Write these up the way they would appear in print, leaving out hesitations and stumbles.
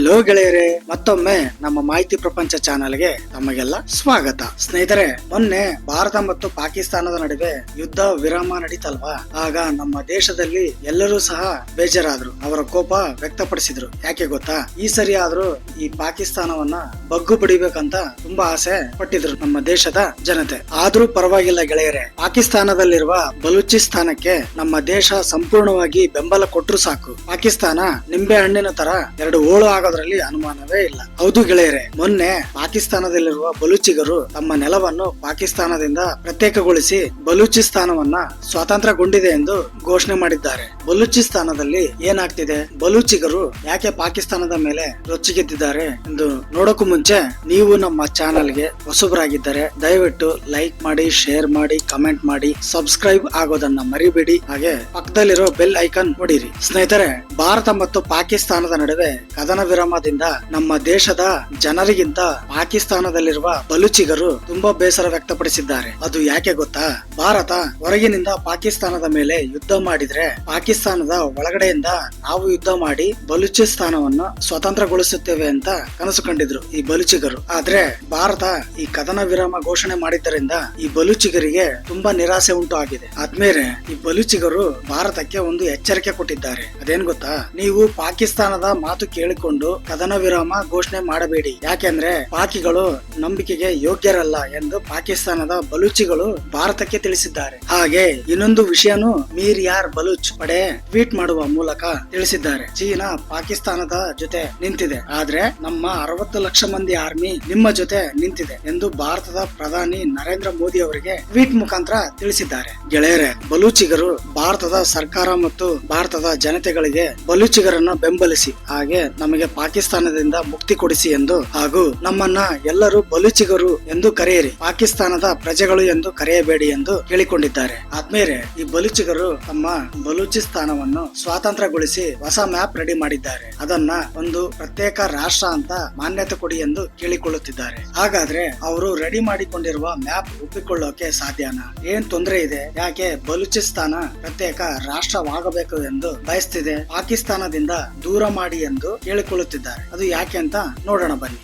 Hello ಗೆಳೆಯರೆ, ಮತ್ತೊಮ್ಮೆ ನಮ್ಮ ಮಾಹಿತಿ ಪ್ರಪಂಚ ಚಾನೆಲ್ಗೆ ತಮಗೆಲ್ಲ ಸ್ವಾಗತ. ಸ್ನೇಹಿತರೆ, ಮೊನ್ನೆ ಭಾರತ ಮತ್ತು ಪಾಕಿಸ್ತಾನದ ನಡುವೆ ಯುದ್ಧ ವಿರಾಮ ನಡೀತಲ್ವಾ, ಆಗ ನಮ್ಮ ದೇಶದಲ್ಲಿ ಎಲ್ಲರೂ ಸಹ ಬೇಜಾರಾದ್ರು, ಅವರ ಕೋಪ ವ್ಯಕ್ತಪಡಿಸಿದ್ರು. ಯಾಕೆ ಗೊತ್ತಾ? ಈ ಸರಿ ಆದ್ರೂ ಈ ಪಾಕಿಸ್ತಾನವನ್ನ ಬಗ್ಗು ಬಡಿಬೇಕಂತ ತುಂಬಾ ಆಸೆ ಪಟ್ಟಿದ್ರು ನಮ್ಮ ದೇಶದ ಜನತೆ. ಆದ್ರೂ ಪರವಾಗಿಲ್ಲ ಗೆಳೆಯರೆ, ಪಾಕಿಸ್ತಾನದಲ್ಲಿರುವ ಬಲೂಚಿಸ್ತಾನಕ್ಕೆ ನಮ್ಮ ದೇಶ ಸಂಪೂರ್ಣವಾಗಿ ಬೆಂಬಲ ಕೊಟ್ರು ಸಾಕು. ಪಾಕಿಸ್ತಾನ ನಿಂಬೆ ಹಣ್ಣಿನ ತರ ಎರಡು ಓಳು ಆಗೋದ್ರಲ್ಲಿ ಅನುಮಾನವೇ ಇಲ್ಲ. ಹೌದು ಗೆಳೆಯರೆ, ಮೊನ್ನೆ ಪಾಕಿಸ್ತಾನದಲ್ಲಿರುವ ಬಲೂಚಿಗರು ತಮ್ಮ ನೆಲವನ್ನು ಪಾಕಿಸ್ತಾನದಿಂದ ಪ್ರತ್ಯೇಕಗೊಳಿಸಿ ಬಲೂಚಿಸ್ತಾನವನ್ನ ಸ್ವಾತಂತ್ರ್ಯಗೊಂಡಿದೆ ಎಂದು ಘೋಷಣೆ ಮಾಡಿದ್ದಾರೆ. ಬಲೂಚಿಸ್ತಾನದಲ್ಲಿ ಏನಾಗ್ತಿದೆ, ಬಲೂಚಿಗರು ಯಾಕೆ ಪಾಕಿಸ್ತಾನದ ಮೇಲೆ ರೊಚ್ಚಿಗೆದ್ದಿದ್ದಾರೆ ಎಂದು ನೋಡೋಕು ಮುಂಚೆ ನೀವು ನಮ್ಮ ಚಾನೆಲ್ಗೆ ಹೊಸಬರಾಗಿದ್ದರೆ ದಯವಿಟ್ಟು ಲೈಕ್ ಮಾಡಿ, ಶೇರ್ ಮಾಡಿ, ಕಮೆಂಟ್ ಮಾಡಿ, ಸಬ್ಸ್ಕ್ರೈಬ್ ಆಗೋದನ್ನ ಮರಿಬೇಡಿ. ಹಾಗೆ ಪಕ್ಕದಲ್ಲಿರೋ ಬೆಲ್ ಐಕಾನ್ ಹೊಡೀರಿ. ಸ್ನೇಹಿತರೆ, ಭಾರತ ಮತ್ತು ಪಾಕಿಸ್ತಾನದ ನಡುವೆ ಕದನ ವಿರಾಮದಿಂದ ನಮ್ಮ ದೇಶದ ಜನರಿಗಿಂತ ಪಾಕಿಸ್ತಾನದಲ್ಲಿರುವ ಬಲೂಚಿಗರು ತುಂಬಾ ಬೇಸರ ವ್ಯಕ್ತಪಡಿಸಿದ್ದಾರೆ. ಅದು ಯಾಕೆ ಗೊತ್ತಾ? ಭಾರತ ಹೊರಗಿನಿಂದ ಪಾಕಿಸ್ತಾನದ ಮೇಲೆ ಯುದ್ಧ ಮಾಡಿದ್ರೆ ಪಾಕಿಸ್ತಾನದ ಒಳಗಡೆಯಿಂದ ನಾವು ಯುದ್ಧ ಮಾಡಿ ಬಲೂಚಿಸ್ತಾನವನ್ನು ಸ್ವತಂತ್ರಗೊಳಿಸುತ್ತೇವೆ ಅಂತ ಕನಸು ಕಂಡಿದ್ರು ಈ ಬಲೂಚಿಗರು. ಆದ್ರೆ ಭಾರತ ಈ ಕದನ ವಿರಾಮ ಘೋಷಣೆ ಮಾಡಿದ್ದರಿಂದ ಈ ಬಲೂಚಿಗರಿಗೆ ತುಂಬಾ ನಿರಾಸೆ ಉಂಟು ಆಗಿದೆ. ಆದ್ಮೇಲೆ ಈ ಬಲೂಚಿಗರು ಭಾರತಕ್ಕೆ ಒಂದು ಎಚ್ಚರಿಕೆ ಕೊಟ್ಟಿದ್ದಾರೆ. ಅದೇನ್ ಗೊತ್ತಾ? ನೀವು ಪಾಕಿಸ್ತಾನದ ಮಾತು ಕೇಳಿಕೊಂಡು ಕದನ ವಿರಾಮ ಘೋಷಣೆ ಮಾಡಬೇಡಿ, ಯಾಕೆಂದ್ರೆ ಪಾಕಿಗಳು ನಂಬಿಕೆಗೆ ಯೋಗ್ಯರಲ್ಲ ಎಂದು ಪಾಕಿಸ್ತಾನದ ಬಲೂಚಿಗಳು ಭಾರತಕ್ಕೆ ತಿಳಿಸಿದ್ದಾರೆ. ಹಾಗೆ ಇನ್ನೊಂದು ವಿಷಯನು ಮೀರ್ ಯಾರ್ ಬಲೂಚ್ ಪಡೆ ಟ್ವೀಟ್ ಮಾಡುವ ಮೂಲಕ ತಿಳಿಸಿದ್ದಾರೆ. ಚೀನಾ ಪಾಕಿಸ್ತಾನದ ಜೊತೆ ನಿಂತಿದೆ, ಆದ್ರೆ ನಮ್ಮ 60 ಲಕ್ಷ ಮಂದಿ ಆರ್ಮಿ ನಿಮ್ಮ ಜೊತೆ ನಿಂತಿದೆ ಎಂದು ಭಾರತದ ಪ್ರಧಾನಿ ನರೇಂದ್ರ ಮೋದಿ ಅವರಿಗೆ ಟ್ವೀಟ್ ಮುಖಾಂತರ ತಿಳಿಸಿದ್ದಾರೆ. ಗೆಳೆಯರೆ, ಬಲೂಚಿಗರು ಭಾರತದ ಸರ್ಕಾರ ಮತ್ತು ಭಾರತದ ಜನತೆಗಳಿಗೆ ಬಲೂಚಿಗರನ್ನ ಬೆಂಬಲಿಸಿ, ಹಾಗೆ ನಮಗೆ ಪಾಕಿಸ್ತಾನದಿಂದ ಮುಕ್ತಿ ಕೊಡಿಸಿ ಎಂದು, ಹಾಗೂ ನಮ್ಮನ್ನ ಎಲ್ಲರೂ ಬಲೂಚಿಗರು ಎಂದು ಕರೆಯಿರಿ, ಪಾಕಿಸ್ತಾನದ ಪ್ರಜೆಗಳು ಎಂದು ಕರೆಯಬೇಡಿ ಎಂದು ಕೇಳಿಕೊಂಡಿದ್ದಾರೆ. ಆದ್ಮೇಲೆ ಈ ಬಲೂಚಿಗರು ತಮ್ಮ ಬಲೂಚಿಸ್ತಾನವನ್ನು ಸ್ವಾತಂತ್ರ್ಯಗೊಳಿಸಿ ಹೊಸ ಮ್ಯಾಪ್ ರೆಡಿ ಮಾಡಿದ್ದಾರೆ. ಅದನ್ನ ಒಂದು ಪ್ರತ್ಯೇಕ ರಾಷ್ಟ್ರ ಅಂತ ಮಾನ್ಯತೆ ಕೊಡಿ ಎಂದು ಕೇಳಿಕೊಳ್ಳುತ್ತಿದ್ದಾರೆ. ಹಾಗಾದ್ರೆ ಅವರು ರೆಡಿ ಮಾಡಿಕೊಂಡಿರುವ ಮ್ಯಾಪ್ ಒಪ್ಪಿಕೊಳ್ಳೋಕೆ ಸಾಧ್ಯನಾ? ಏನ್ ತೊಂದರೆ ಇದೆ? ಯಾಕೆ ಬಲೂಚಿಸ್ತಾನ ಪ್ರತ್ಯೇಕ ರಾಷ್ಟ್ರವಾಗಬೇಕು ಎಂದು ಬಯಸ್ತಿದೆ? ಪಾಕಿಸ್ತಾನದಿಂದ ದೂರ ಮಾಡಿ ಎಂದು ಕೇಳಿಕೊಳ್ಳುತ್ತಿದ್ದಾರೆ. ಅದು ಯಾಕೆ ಅಂತ ನೋಡೋಣ ಬನ್ನಿ.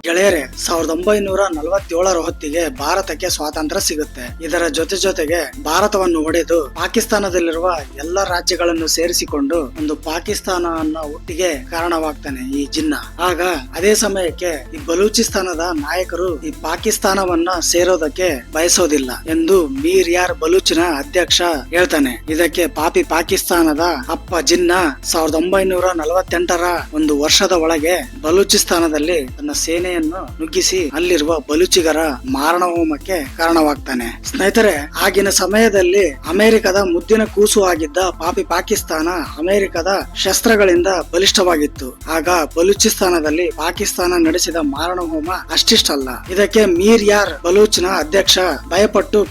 ಗೆಳೆಯರೆ, 1947 ಹೊತ್ತಿಗೆ ಭಾರತಕ್ಕೆ ಸ್ವಾತಂತ್ರ್ಯ ಸಿಗುತ್ತೆ. ಇದರ ಜೊತೆಗೆ ಭಾರತವನ್ನು ಒಡೆದು ಪಾಕಿಸ್ತಾನದಲ್ಲಿರುವ ಎಲ್ಲ ರಾಜ್ಯಗಳನ್ನು ಸೇರಿಸಿಕೊಂಡು ಒಂದು ಪಾಕಿಸ್ತಾನ ಅನ್ನೋ ಹುಟ್ಟಿಗೆ ಕಾರಣವಾಗ್ತಾನೆ ಈ ಜಿನ್ನ. ಆಗ ಅದೇ ಸಮಯಕ್ಕೆ ಈ ಬಲೂಚಿಸ್ತಾನದ ನಾಯಕರು ಈ ಪಾಕಿಸ್ತಾನವನ್ನ ಸೇರೋದಕ್ಕೆ ಬಯಸೋದಿಲ್ಲ ಎಂದು ಮೀರ್ ಯಾರ್ ಬಲೂಚಿನ ಅಧ್ಯಕ್ಷ ಹೇಳ್ತಾನೆ. ಇದಕ್ಕೆ ಪಾಪಿ ಪಾಕಿಸ್ತಾನದ ಅಪ್ಪ ಜಿನ್ನ 1948 ಒಂದು ವರ್ಷದ ಒಳಗೆ ಬಲೂಚಿಸ್ತಾನದಲ್ಲಿ ತನ್ನ ಸೇನೆ ನುಗ್ಗಿಸಿ ಅಲ್ಲಿರುವ ಬಲೂಚಿಗರ ಮಾರಣ ಹೋಮಕ್ಕೆ ಕಾರಣವಾಗ್ತಾನೆ. ಸ್ನೇಹಿತರೆ, ಆಗಿನ ಸಮಯದಲ್ಲಿ ಅಮೆರಿಕದ ಮುದ್ದಿನ ಕೂಸು ಆಗಿದ್ದ ಪಾಪಿ ಪಾಕಿಸ್ತಾನ ಅಮೆರಿಕದ ಶಸ್ತ್ರಗಳಿಂದ ಬಲಿಷ್ಠವಾಗಿತ್ತು. ಆಗ ಬಲೂಚಿಸ್ತಾನದಲ್ಲಿ ಪಾಕಿಸ್ತಾನ ನಡೆಸಿದ ಮಾರಣ ಹೋಮ ಅಷ್ಟಿಷ್ಟಲ್ಲ, ಇದಕ್ಕೆ ಮೀರ್ ಯಾರ್ ಬಲೂಚ್ನ ಅಧ್ಯಕ್ಷ ಭಯಪಟ್ಟು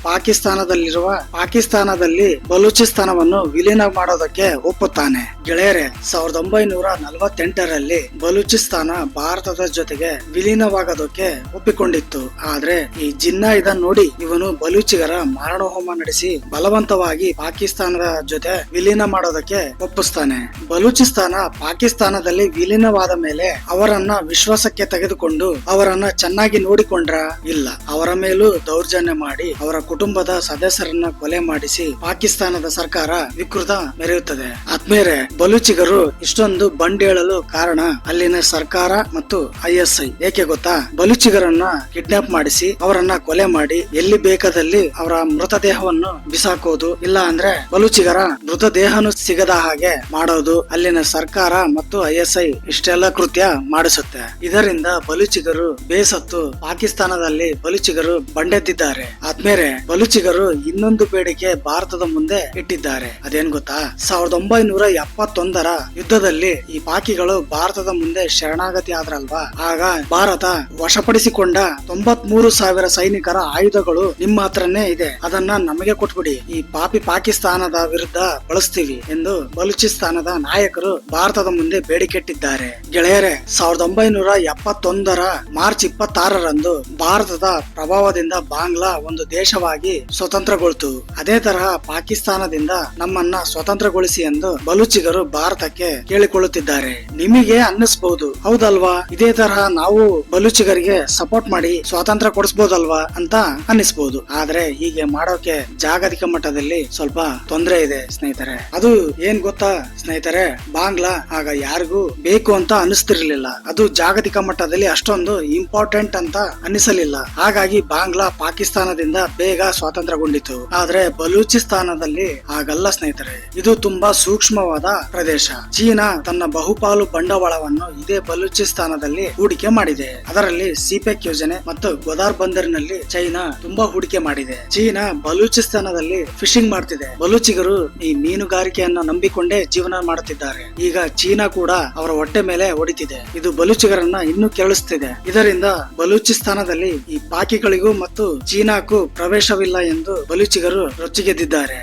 ಪಾಕಿಸ್ತಾನದಲ್ಲಿ ಬಲೂಚಿಸ್ತಾನವನ್ನು ವಿಲೀನ ಮಾಡೋದಕ್ಕೆ ಒಪ್ಪುತ್ತಾನೆ. ಗೆಳೆಯರೆ, 1948 ಬಲೂಚಿಸ್ತಾನ ಭಾರತದ ಜೊತೆಗೆ ವಿಲೀನವಾಗೋದಕ್ಕೆ ಒಪ್ಪಿಕೊಂಡಿತ್ತು. ಆದ್ರೆ ಈ ಜಿನ್ನಾ ಇದನ್ನ ನೋಡಿ ಇವನು ಬಲೂಚಿಗರ ಮಾರಣ ಹೋಮ ನಡೆಸಿ ಬಲವಂತವಾಗಿ ಪಾಕಿಸ್ತಾನದ ಜೊತೆ ವಿಲೀನ ಮಾಡೋದಕ್ಕೆ ಒಪ್ಪಿಸ್ತಾನೆ. ಬಲೂಚಿಸ್ತಾನ ಪಾಕಿಸ್ತಾನದಲ್ಲಿ ವಿಲೀನವಾದ ಮೇಲೆ ಅವರನ್ನ ವಿಶ್ವಾಸಕ್ಕೆ ತೆಗೆದುಕೊಂಡು ಅವರನ್ನ ಚೆನ್ನಾಗಿ ನೋಡಿಕೊಂಡ್ರ? ಇಲ್ಲ, ಅವರ ಮೇಲೂ ದೌರ್ಜನ್ಯ ಮಾಡಿ ಅವರ ಕುಟುಂಬದ ಸದಸ್ಯರನ್ನ ಕೊಲೆ ಮಾಡಿಸಿ ಪಾಕಿಸ್ತಾನದ ಸರ್ಕಾರ ವಿಕೃತ ಮೆರೆಯುತ್ತದೆ. ಆದ್ಮೇಲೆ ಬಲೂಚಿಗರು ಇಷ್ಟೊಂದು ಬಂಡೇಳಲು ಕಾರಣ ಅಲ್ಲಿನ ಸರ್ಕಾರ ಮತ್ತು ISI. ಏಕೆ ಗೊತ್ತಾ? ಬಲೂಚಿಗರನ್ನ ಕಿಡ್ನಾಪ್ ಮಾಡಿಸಿ ಅವರನ್ನ ಕೊಲೆ ಮಾಡಿ ಎಲ್ಲಿ ಬೇಕಾದಲ್ಲಿ ಅವರ ಮೃತದೇಹವನ್ನು ಬಿಸಾಕೋದು, ಇಲ್ಲ ಅಂದ್ರೆ ಬಲೂಚಿಗರ ಮೃತದೇಹನು ಸಿಗದ ಹಾಗೆ ಮಾಡೋದು ಅಲ್ಲಿನ ಸರ್ಕಾರ ಮತ್ತು ISI ಇಷ್ಟೆಲ್ಲ ಕೃತ್ಯ ಮಾಡಿಸುತ್ತೆ. ಇದರಿಂದ ಬಲೂಚಿಗರು ಬೇಸತ್ತು ಪಾಕಿಸ್ತಾನದಲ್ಲಿ ಬಲೂಚಿಗರು ಬಂಡೆದ್ದಿದ್ದಾರೆ. ಆದ್ಮೇಲೆ ಬಲೂಚಿಗರು ಇನ್ನೊಂದು ಬೇಡಿಕೆ ಭಾರತದ ಮುಂದೆ ಇಟ್ಟಿದ್ದಾರೆ. ಅದೇನ್ ಗೊತ್ತಾ? 1971 ಯುದ್ಧದಲ್ಲಿ ಈ ಪಾಕಿಗಳು ಭಾರತದ ಮುಂದೆ ಶರಣಾಗತಿ ಆದ್ರಲ್ವಾ, ಆಗ ಭಾರತ ಭಾರತ ವಶಪಡಿಸಿಕೊಂಡ 93,000 ಸೈನಿಕರ ಆಯುಧಗಳು ನಿಮ್ಮ ಹತ್ರನೇ ಇದೆ, ಅದನ್ನ ನಮಗೆ ಕೊಟ್ಬಿಡಿ, ಈ ಪಾಪಿ ಪಾಕಿಸ್ತಾನದ ವಿರುದ್ಧ ಬಳಸ್ತೀವಿ ಎಂದು ಬಲೂಚಿಸ್ತಾನದ ನಾಯಕರು ಭಾರತದ ಮುಂದೆ ಬೇಡಿಕೆಟ್ಟಿದ್ದಾರೆ. ಗೆಳೆಯರೆ, 1971 ಮಾರ್ಚ್ 26ರಂದು ಭಾರತದ ಪ್ರಭಾವದಿಂದ ಬಾಂಗ್ಲಾ ಒಂದು ದೇಶವಾಗಿ ಸ್ವತಂತ್ರಗೊಳ್ತು. ಅದೇ ತರಹ ಪಾಕಿಸ್ತಾನದಿಂದ ನಮ್ಮನ್ನ ಸ್ವತಂತ್ರಗೊಳಿಸಿ ಎಂದು ಬಲೂಚಿಗರು ಭಾರತಕ್ಕೆ ಕೇಳಿಕೊಳ್ಳುತ್ತಿದ್ದಾರೆ. ನಿಮಗೆ ಅನ್ನಿಸಬಹುದು, ಹೌದಲ್ವಾ, ಇದೇ ತರಹ ನಾವು ಬಲೂಚಿಗರಿಗೆ ಸಪೋರ್ಟ್ ಮಾಡಿ ಸ್ವಾತಂತ್ರ್ಯ ಕೊಡಿಸಬಹುದಲ್ವಾ ಅಂತ ಅನ್ನಿಸಬಹುದು. ಆದ್ರೆ ಹೀಗೆ ಮಾಡೋಕೆ ಜಾಗತಿಕ ಮಟ್ಟದಲ್ಲಿ ಸ್ವಲ್ಪ ತೊಂದರೆ ಇದೆ ಸ್ನೇಹಿತರೆ. ಅದು ಏನ್ ಗೊತ್ತಾ ಸ್ನೇಹಿತರೆ, ಬಾಂಗ್ಲಾ ಆಗ ಯಾರಿಗೂ ಬೇಕು ಅಂತ ಅನಿಸ್ತಿರ್ಲಿಲ್ಲ. ಅದು ಜಾಗತಿಕ ಮಟ್ಟದಲ್ಲಿ ಅಷ್ಟೊಂದು ಇಂಪಾರ್ಟೆಂಟ್ ಅಂತ ಅನಿಸಲಿಲ್ಲ. ಹಾಗಾಗಿ ಬಾಂಗ್ಲಾ ಪಾಕಿಸ್ತಾನದಿಂದ ಬೇಗ ಸ್ವಾತಂತ್ರ್ಯಗೊಂಡಿತು. ಆದ್ರೆ ಬಲೂಚಿಸ್ತಾನದಲ್ಲಿ ಹಾಗಲ್ಲ ಸ್ನೇಹಿತರೆ, ಇದು ತುಂಬಾ ಸೂಕ್ಷ್ಮವಾದ ಪ್ರದೇಶ. ಚೀನಾ ತನ್ನ ಬಹುಪಾಲು ಬಂಡವಾಳವನ್ನು ಇದೇ ಬಲೂಚಿಸ್ತಾನದಲ್ಲಿ ಹೂಡಿಕೆ ಮಾಡಿದೆ. ಅದರಲ್ಲಿ ಸಿಪೆಕ್ ಯೋಜನೆ ಮತ್ತು ಗೋದಾರ್ ಬಂದರಿನಲ್ಲಿ ಚೈನಾ ತುಂಬಾ ಹೂಡಿಕೆ ಮಾಡಿದೆ. ಚೀನಾ ಬಲೂಚಿಸ್ತಾನದಲ್ಲಿ ಫಿಶಿಂಗ್ ಮಾಡ್ತಿದೆ. ಬಲೂಚಿಗರು ಈ ಮೀನುಗಾರಿಕೆಯನ್ನ ನಂಬಿಕೊಂಡೇ ಜೀವನ ಮಾಡುತ್ತಿದ್ದಾರೆ. ಈಗ ಚೀನಾ ಕೂಡ ಅವರ ಹೊಟ್ಟೆ ಮೇಲೆ ಹೊಡಿತಿದೆ. ಇದು ಬಲೂಚಿಗರನ್ನ ಇನ್ನೂ ಕೆರಳಿಸುತ್ತಿದೆ. ಇದರಿಂದ ಬಲೂಚಿಸ್ತಾನದಲ್ಲಿ ಈ ಪಾಕಿಗಳಿಗೂ ಮತ್ತು ಚೀನಾಕ್ಕೂ ಪ್ರವೇಶವಿಲ್ಲ ಎಂದು ಬಲೂಚಿಗರು ರೊಚ್ಚಿಗೆದ್ದಿದ್ದಾರೆ.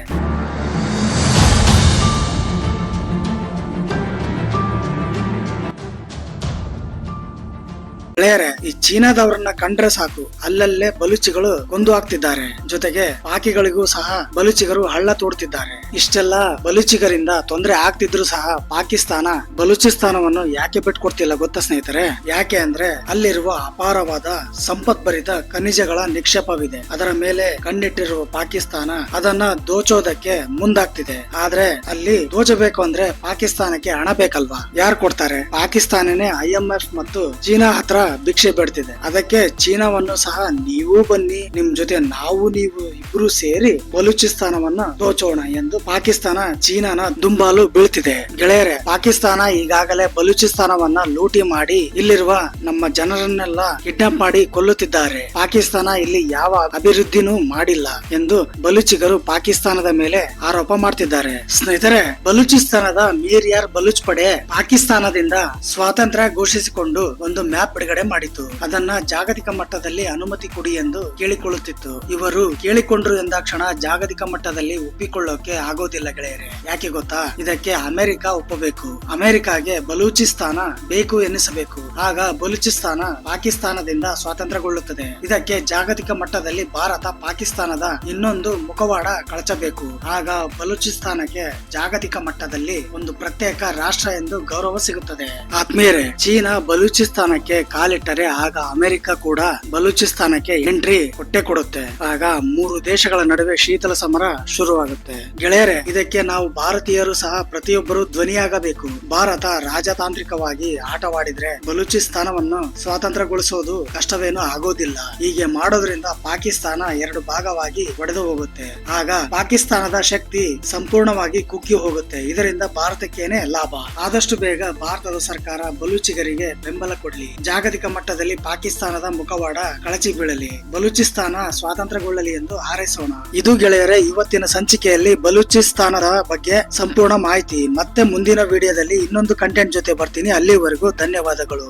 ಗೆಳೆಯರೆ, ಈ ಚೀನಾದವರನ್ನ ಕಂಡ್ರೆ ಸಾಕು ಅಲ್ಲಲ್ಲೇ ಬಲೂಚಿಗಳು ಕೊಂದು ಹಾಕ್ತಿದ್ದಾರೆ. ಜೊತೆಗೆ ಪಾಕಿಗಳಿಗೂ ಸಹ ಬಲೂಚಿಗರು ಹಳ್ಳ ತೋಡ್ತಿದ್ದಾರೆ. ಇಷ್ಟೆಲ್ಲ ಬಲೂಚಿಗರಿಂದ ತೊಂದರೆ ಆಗ್ತಿದ್ರು ಸಹ ಪಾಕಿಸ್ತಾನ ಬಲೂಚಿಸ್ತಾನವನ್ನು ಯಾಕೆ ಬಿಟ್ಕೊಡ್ತಿಲ್ಲ ಗೊತ್ತಾ ಸ್ನೇಹಿತರೆ? ಯಾಕೆ ಅಂದ್ರೆ ಅಲ್ಲಿರುವ ಅಪಾರವಾದ ಸಂಪತ್ಭರಿತ ಖನಿಜಗಳ ನಿಕ್ಷೇಪವಿದೆ. ಅದರ ಮೇಲೆ ಕಣ್ಣಿಟ್ಟಿರುವ ಪಾಕಿಸ್ತಾನ ಅದನ್ನ ದೋಚೋದಕ್ಕೆ ಮುಂದಾಗ್ತಿದೆ. ಆದ್ರೆ ಅಲ್ಲಿ ದೋಚಬೇಕು ಅಂದ್ರೆ ಪಾಕಿಸ್ತಾನಕ್ಕೆ ಹಣ ಬೇಕಲ್ವಾ? ಯಾರು ಕೊಡ್ತಾರೆ? ಪಾಕಿಸ್ತಾನನೇ IMF ಮತ್ತು ಚೀನಾ ಹತ್ರ ಭಿಕ್ಷೆ ಬೇಡ್ತಿದೆ. ಅದಕ್ಕೆ ಚೀನಾವನ್ನು ಸಹ ನೀವು ಬನ್ನಿ, ನಿಮ್ ಜೊತೆ ನೀವು ಇಬ್ರು ಸೇರಿ ಬಲೂಚಿಸ್ತಾನವನ್ನ ದೋಚೋಣ ಎಂದು ಪಾಕಿಸ್ತಾನ ಚೀನಾನ ದುಂಬಾಲು ಬೀಳ್ತಿದೆ. ಗೆಳೆಯರೆ, ಪಾಕಿಸ್ತಾನ ಈಗಾಗಲೇ ಬಲೂಚಿಸ್ತಾನವನ್ನ ಲೂಟಿ ಮಾಡಿ ಇಲ್ಲಿರುವ ನಮ್ಮ ಜನರನ್ನೆಲ್ಲ ಕಿಡ್ನಾಪ್ ಮಾಡಿ ಕೊಲ್ಲುತ್ತಿದ್ದಾರೆ. ಪಾಕಿಸ್ತಾನ ಇಲ್ಲಿ ಯಾವ ಅಭಿವೃದ್ಧಿನೂ ಮಾಡಿಲ್ಲ ಎಂದು ಬಲೂಚಿಗರು ಪಾಕಿಸ್ತಾನದ ಮೇಲೆ ಆರೋಪ ಮಾಡ್ತಿದ್ದಾರೆ. ಸ್ನೇಹಿತರೆ, ಬಲೂಚಿಸ್ತಾನದ ಮೀರ್ ಯಾರ್ ಬಲೂಚ್ ಪಡೆ ಪಾಕಿಸ್ತಾನದಿಂದ ಸ್ವಾತಂತ್ರ್ಯ ಘೋಷಿಸಿಕೊಂಡು ಒಂದು ಮ್ಯಾಪ್ ಬಿಡುಗಡೆ ಮಾಡಿತು. ಅದನ್ನ ಜಾಗತಿಕ ಮಟ್ಟದಲ್ಲಿ ಅನುಮತಿ ಕೊಡಿ ಎಂದು ಕೇಳಿಕೊಳ್ಳುತ್ತಿತ್ತು. ಇವರು ಕೇಳಿಕೊಂಡ್ರು ಎಂದಾಕ್ಷಣ ಜಾಗತಿಕ ಮಟ್ಟದಲ್ಲಿ ಒಪ್ಪಿಕೊಳ್ಳೋಕೆ ಆಗೋದಿಲ್ಲ ಗೆಳೆಯರೆ. ಯಾಕೆ ಗೊತ್ತಾ? ಇದಕ್ಕೆ ಅಮೆರಿಕ ಒಪ್ಪಬೇಕು. ಅಮೆರಿಕಾಗೆ ಬಲೂಚಿಸ್ತಾನ ಬೇಕು ಎನ್ನಿಸಬೇಕು. ಆಗ ಬಲೂಚಿಸ್ತಾನ ಪಾಕಿಸ್ತಾನದಿಂದ ಸ್ವಾತಂತ್ರ್ಯಗೊಳ್ಳುತ್ತದೆ. ಇದಕ್ಕೆ ಜಾಗತಿಕ ಮಟ್ಟದಲ್ಲಿ ಭಾರತ ಪಾಕಿಸ್ತಾನದ ಇನ್ನೊಂದು ಮುಖವಾಡ ಕಳಚಬೇಕು. ಆಗ ಬಲೂಚಿಸ್ತಾನಕ್ಕೆ ಜಾಗತಿಕ ಮಟ್ಟದಲ್ಲಿ ಒಂದು ಪ್ರತ್ಯೇಕ ರಾಷ್ಟ್ರ ಎಂದು ಗೌರವ ಸಿಗುತ್ತದೆ. ಆತ್ಮೀಯರೇ, ಚೀನಾ ಬಲೂಚಿಸ್ತಾನಕ್ಕೆ ಕಾಲಿಟ್ಟರೆ ಆಗ ಅಮೆರಿಕ ಕೂಡ ಬಲೂಚಿಸ್ತಾನಕ್ಕೆ ಎಂಟ್ರಿ ಕೊಟ್ಟೆ ಕೊಡುತ್ತೆ. ಆಗ 3 ದೇಶಗಳ ನಡುವೆ ಶೀತಲ ಸಮರ ಶುರುವಾಗುತ್ತೆ. ಗೆಳೆಯರೆ, ಇದಕ್ಕೆ ನಾವು ಭಾರತೀಯರು ಸಹ ಪ್ರತಿಯೊಬ್ಬರು ಧ್ವನಿಯಾಗಬೇಕು. ಭಾರತ ರಾಜತಾಂತ್ರಿಕವಾಗಿ ಆಟವಾಡಿದ್ರೆ ಬಲೂಚಿಸ್ತಾನವನ್ನು ಸ್ವಾತಂತ್ರ್ಯಗೊಳಿಸೋದು ಕಷ್ಟವೇನೂ ಆಗೋದಿಲ್ಲ. ಹೀಗೆ ಮಾಡೋದ್ರಿಂದ ಪಾಕಿಸ್ತಾನ 2 ಭಾಗವಾಗಿ ಒಡೆದು ಹೋಗುತ್ತೆ. ಆಗ ಪಾಕಿಸ್ತಾನದ ಶಕ್ತಿ ಸಂಪೂರ್ಣವಾಗಿ ಕುಗ್ಗಿ ಹೋಗುತ್ತೆ. ಇದರಿಂದ ಭಾರತಕ್ಕೇನೆ ಲಾಭ. ಆದಷ್ಟು ಬೇಗ ಭಾರತದ ಸರ್ಕಾರ ಬಲೂಚಿಗರಿಗೆ ಬೆಂಬಲ ಕೊಡಲಿ. ಜಾಗತಿಕ ಮಟ್ಟದಲ್ಲಿ ಪಾಕಿಸ್ತಾನದ ಮುಖವಾಡ ಕಳಚಿ ಬೀಳಲಿ. ಬಲೂಚಿಸ್ತಾನ ಸ್ವಾತಂತ್ರ್ಯಗೊಳ್ಳಲಿ ಎಂದು ಹಾರೈಸೋಣ. ಇದು ಗೆಳೆಯರೆ ಇವತ್ತಿನ ಸಂಚಿಕೆಯಲ್ಲಿ ಬಲೂಚಿಸ್ತಾನದ ಬಗ್ಗೆ ಸಂಪೂರ್ಣ ಮಾಹಿತಿ. ಮತ್ತೆ ಮುಂದಿನ ವಿಡಿಯೋದಲ್ಲಿ ಇನ್ನೊಂದು ಕಂಟೆಂಟ್ ಜೊತೆ ಬರ್ತೀನಿ. ಅಲ್ಲಿವರೆಗೂ ಧನ್ಯವಾದಗಳು.